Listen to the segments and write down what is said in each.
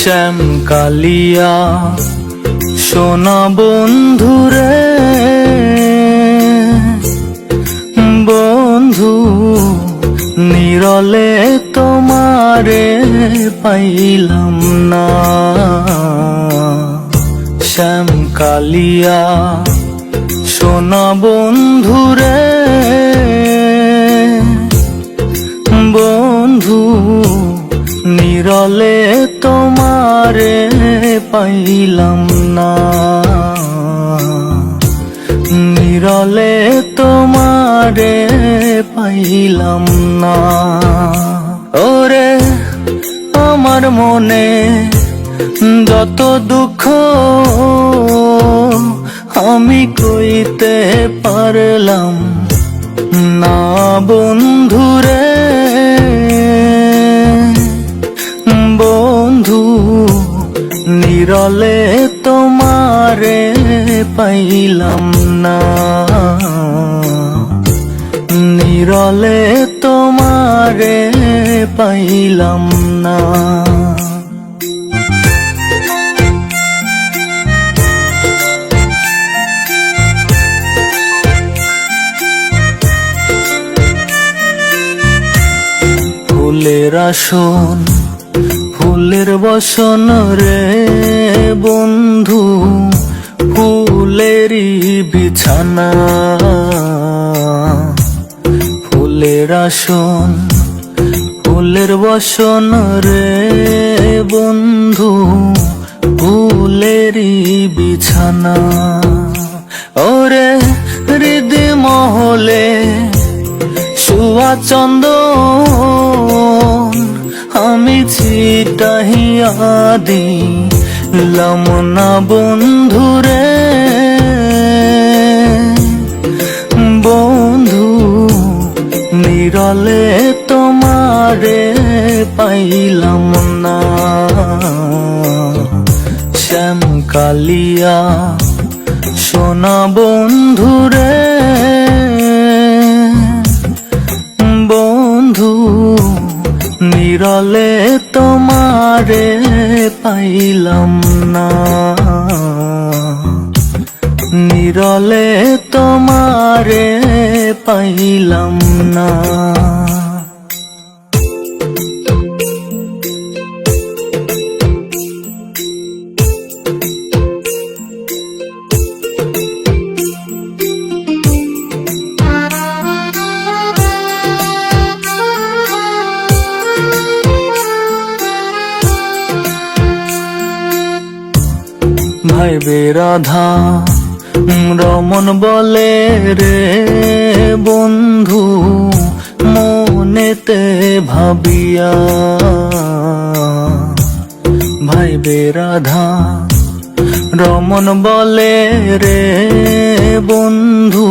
শ্যাম কালিয়া সোনা বন্ধুরে বন্ধু নিরলে তোমারে পাইলাম না। শ্যাম কালিয়া সোনা বন্ধুরে বন্ধু নিরলে তোমারে পাইলাম না। নিরলে তোমারে পাইলাম না। ওরে আমার মনে যত দুঃখ আমি কইতে পারলাম না বন্ধুরে বন্ধু নিরলে তোমারে পাইলাম না। নিরলে তোমারে পাইলাম না। ফুলের আসন ফুলের বসন রে বন্ধু ফুলেরই বিছানা। ফুলের আসন ফুলের বসন রে বন্ধু ফুলেরই বিছানা। ওরে হৃদয় মহলে শুয়া চন্দন আমি ছিটাহিয়া দিলাম না বন্ধুরে বন্ধু নিরলে তোমারে পাইলাম না। শ্যাম কালিয়া সোনা বন্ধুরে বন্ধু নিরলে তোমারে পাইলাম না। নিরলে তোমারে পাইলাম না। ভাই বেরাধা রমন বলে রে বন্ধু মনেতে ভাবিয়া। ভাই বেরাধা রমন বলে রে বন্ধু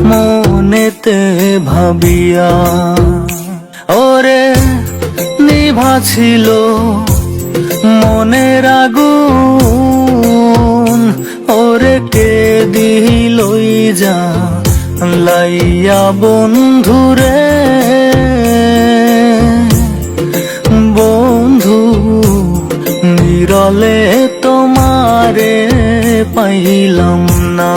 মনেতে ভাবিয়া। ওরে নিভা ছিল মনের আগুন ওরে কে দিলই যা লাইয়া বন্ধুরে বন্ধু নিরলে তোমারে পাইলাম না।